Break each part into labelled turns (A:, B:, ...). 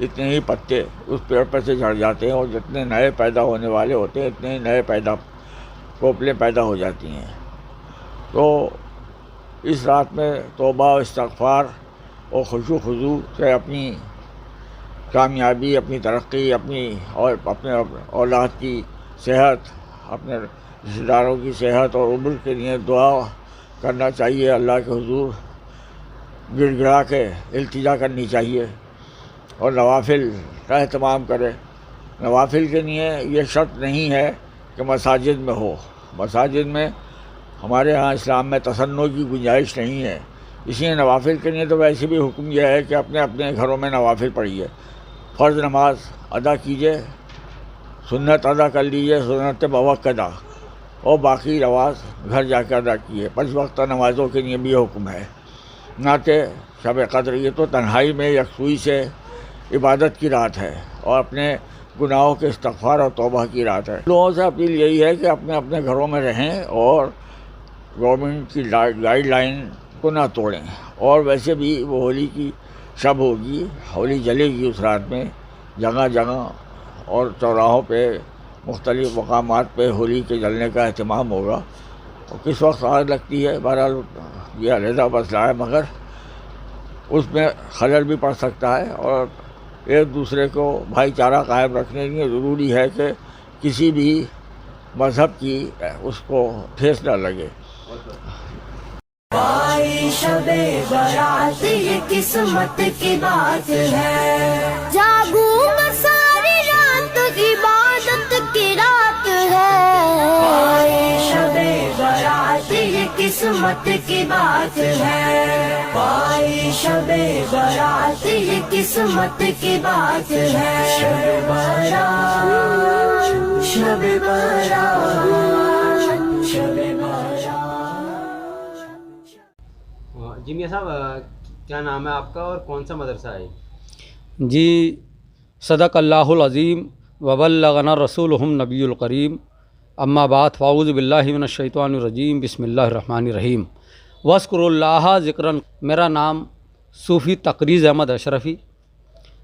A: اتنے ہی پتے اس پیڑ پر سے جھڑ جاتے ہیں، اور جتنے نئے پیدا ہونے والے ہوتے ہیں اتنے ہی نئے کوپلیں پیدا ہو جاتی ہیں۔ تو اس رات میں توبہ و استغفار اور خشوع خضوع سے اپنی کامیابی، اپنی ترقی، اپنے اولاد کی صحت، اپنے رشتہ داروں کی صحت اور عمر کے لیے دعا کرنا چاہیے، اللہ کے حضور گڑ گڑا کے التجا کرنی چاہیے، اور نوافل کا اہتمام کرے۔ نوافل کے لیے یہ شرط نہیں ہے کہ مساجد میں ہو، مساجد میں ہمارے ہاں اسلام میں تصنع کی گنجائش نہیں ہے، اس لیے نوافل کے لیے تو ویسے بھی حکم یہ ہے کہ اپنے اپنے گھروں میں نوافل پڑھیے، فرض نماز ادا کیجیے، سنت ادا کر لیجیے، سنت موقدہ، اور باقی نماز گھر جا کے ادا کیے۔ 5 وقتہ نمازوں کے لیے بھی حکم ہے، نہ کہ شب قدر یہ تو تنہائی میں یکسوئی سے عبادت کی رات ہے، اور اپنے گناہوں کے استغفار اور توبہ کی رات ہے۔ لوگوں سے اپیل یہی ہے کہ اپنے اپنے گھروں میں رہیں اور گورنمنٹ کی گائیڈ لائن کو نہ توڑیں، اور ویسے بھی وہ ہولی کی شب ہوگی، ہولی جلے گی اس رات میں، جگہ جگہ اور چوراہوں پہ مختلف مقامات پہ ہولی کے جلنے کا اہتمام ہوگا، اور کس وقت آگ لگتی ہے بہرحال یہ علیحدہ مسئلہ ہے، مگر اس میں خلل بھی پڑ سکتا ہے، اور ایک دوسرے کو بھائی چارہ قائم رکھنے کے لیے ضروری ہے کہ کسی بھی مذہب کی اس کو ٹھیس نہ لگے۔
B: آئی شب برات یہ قسمت کی بات ہے، جاگوں میں ساری رات عبادت کی رات ہے۔ آئی شب برات یہ قسمت کی بات ہے، آئی شب برات یہ قسمت کی بات ہے۔ شب برات، شب برات، شب برات۔
C: جی میاں صاحب، کیا نام ہے آپ کا اور کون سا مدرسہ ہے؟
D: جی صدق اللہ العظیم وبلغنا رسولہم نبی الکریم، اما بعد فاعوذ باللہ من الشیطان الرجیم، بسم اللہ الرحمن الرحیم۔ واذکروا اللہ ذکراً۔ میرا نام صوفی تقریض احمد اشرفی،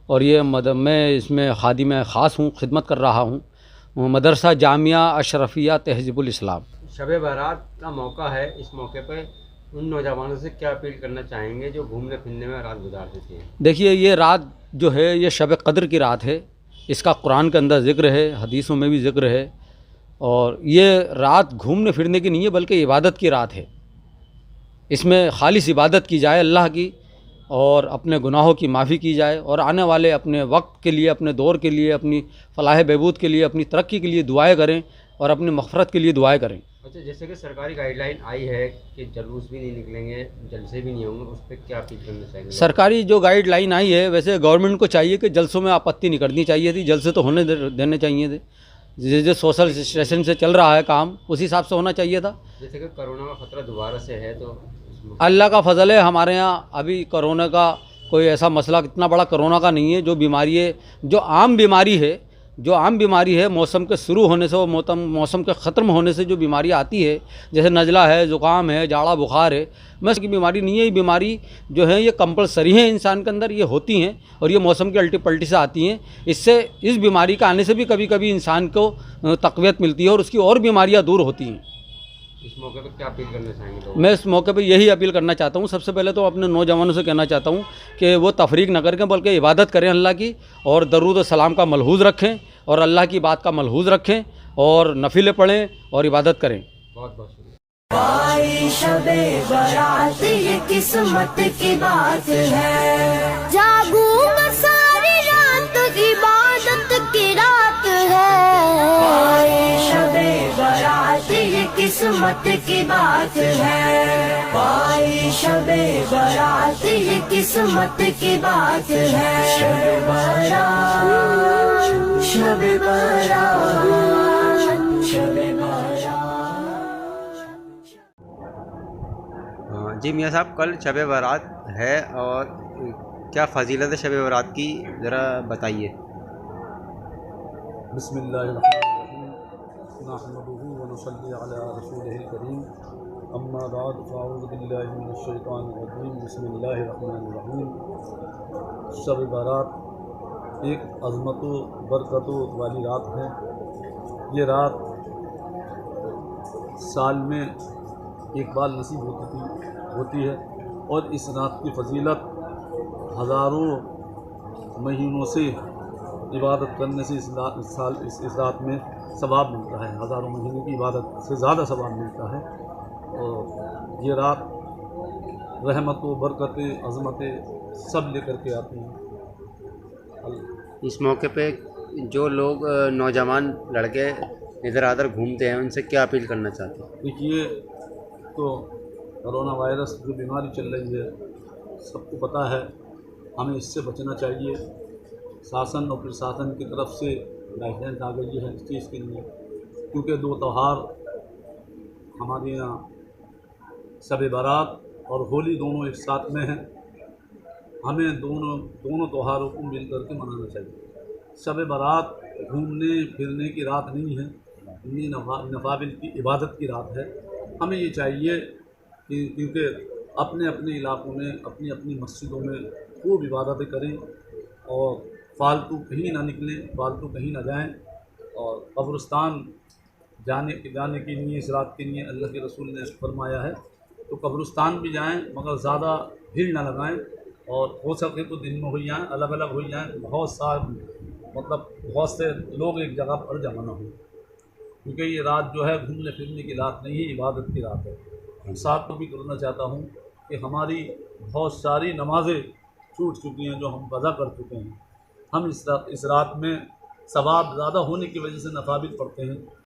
D: اور یہ میں اس میں خادم خاص ہوں، خدمت کر رہا ہوں، مدرسہ جامعہ اشرفیہ تہذیب الاسلام۔
C: شب برات کا موقع ہے، اس موقع پہ ان نوجوانوں سے کیا اپیل کرنا چاہیں گے جو گھومنے پھرنے میں رات گزار دیتے ہیں؟
D: دیکھیے، یہ رات جو ہے یہ شب قدر کی رات ہے، اس کا قرآن کے اندر ذکر ہے، حدیثوں میں بھی ذکر ہے، اور یہ رات گھومنے پھرنے کی نہیں ہے بلکہ عبادت کی رات ہے۔ اس میں خالص عبادت کی جائے اللہ کی، اور اپنے گناہوں کی معافی کی جائے، اور آنے والے اپنے وقت کے لیے، اپنے دور کے لیے، اپنی فلاح بہبود کے لیے، اپنی ترقی کے لیے دعائیں کریں، اور اپنی مغفرت کے لیے دعائیں کریں۔
C: اچھا، جیسے کہ سرکاری گائیڈ لائن آئی ہے کہ جلوس بھی نہیں نکلیں گے، جلسے بھی نہیں ہوں گے، اس پہ کیا اپیل کرنا چاہیں گے؟
D: سرکاری جو گائیڈ لائن آئی ہے، ویسے گورنمنٹ کو چاہیے کہ جلسوں میں آپتی نہیں کرنی چاہیے تھی، جلسے تو ہونے دینے چاہیے تھے، جو سوشل اسٹیشن سے چل رہا ہے کام اسی حساب سے ہونا چاہیے تھا۔
C: جیسے کہ کرونا کا خطرہ دوبارہ سے ہے، تو
D: اللہ کا فضل ہے، ہمارے یہاں ابھی کرونا کا کوئی ایسا مسئلہ اتنا بڑا کرونا کا نہیں ہے۔ جو بیماری ہے، جو عام بیماری ہے موسم کے شروع ہونے سے، اور موسم کے ختم ہونے سے جو بیماری آتی ہے، جیسے نزلہ ہے، زکام ہے، جاڑا بخار ہے، میں کی بیماری نہیں ہے۔ یہ بیماری جو ہے یہ کمپلسری ہے انسان کے اندر، یہ ہوتی ہیں، اور یہ موسم کی الٹی پلٹی سے آتی ہیں۔ اس بیماری کا آنے سے بھی کبھی کبھی انسان کو تقویت ملتی ہے، اور اس کی اور بیماریاں دور ہوتی ہیں۔
C: اس موقع پہ کیا اپیل کرنا چاہیں گے؟
D: میں اس موقع پہ یہی اپیل کرنا چاہتا ہوں، سب سے پہلے تو اپنے نوجوانوں سے کہنا چاہتا ہوں کہ وہ تفریق نہ کریں بلکہ عبادت کریں اللہ کی، اور درود و سلام کا ملحوظ رکھیں، اور اللہ کی بات کا ملحوظ رکھیں، اور نفلیں پڑھیں اور عبادت کریں۔
C: بہت بہت شکریہ۔
B: آئی شب برات یہ قسمت کی بات ہے، جاگوں میں ساری رات عبادت کی رات ہے۔ آئی شب برات یہ قسمت کی بات ہے، آئی شب برات یہ قسمت کی بات ہے۔ شب برات، شب برات، شب برات۔
C: جی میاں صاحب، کل شب برات ہے، اور کیا فضیلت ہے شب برات کی، ذرا بتائیے۔
E: بسم اللہ الرحمن الرحیم، نحمدہ ونصلی علی رسولہ الکریم، اما بعد فاعوذ باللہ من الشیطان الرجیم، بسم اللہ الرحمن الرحیم۔ شب برات ایک عظمت و برکت والی رات ہے۔ یہ رات سال میں ایک بار نصیب ہوتی ہے، اور اس رات کی فضیلت ہزاروں مہینوں سے عبادت کرنے سے اس رات میں ثواب ملتا ہے، ہزاروں مہینوں کی عبادت سے زیادہ ثواب ملتا ہے۔ اور یہ رات رحمت و برکت عظمت سب لے کر کے آتی ہیں۔
C: اس موقع پہ جو لوگ نوجوان لڑکے ادھر ادھر گھومتے ہیں ان سے کیا اپیل کرنا چاہتے ہیں؟
E: دیکھیے، تو کرونا وائرس جو بیماری چل رہی ہے سب کو پتہ ہے، ہمیں اس سے بچنا چاہیے۔ شاسن اور پرشاسن کی طرف سے گائیڈ لائنس آ گئی ہے اس چیز کے لیے، کیونکہ 2 تہوار ہمارے یہاں شب برات اور ہولی دونوں ایک ساتھ میں ہیں۔ ہمیں دونوں تہواروں کو مل کر کے منانا چاہیے۔ شب برات گھومنے پھرنے کی رات نہیں ہے، یہ نوافل کی عبادت کی رات ہے۔ ہمیں یہ چاہیے کہ کیونکہ اپنے اپنے علاقوں میں اپنی اپنی مسجدوں میں خوب عبادتیں کریں، اور فالتو کہیں نہ نکلیں، فالتو کہیں نہ جائیں، اور قبرستان جانے کے لیے اس رات کے لیے اللہ کے رسول نے فرمایا ہے، تو قبرستان بھی جائیں مگر زیادہ بھیڑ نہ لگائیں، اور ہو سکے تو دن میں ہو جائیں، الگ الگ ہو جائیں، بہت سے لوگ ایک جگہ پر جمع نہ ہوں، کیونکہ یہ رات جو ہے گھومنے پھرنے کی رات نہیں ہے، عبادت کی رات ہے۔ ساتھ تو بھی کرنا چاہتا ہوں کہ ہماری بہت ساری نمازیں چھوٹ چکی ہیں جو ہم قضا کر چکے ہیں، ہم اس رات میں ثواب زیادہ ہونے کی وجہ سے نوافل پڑھتے ہیں،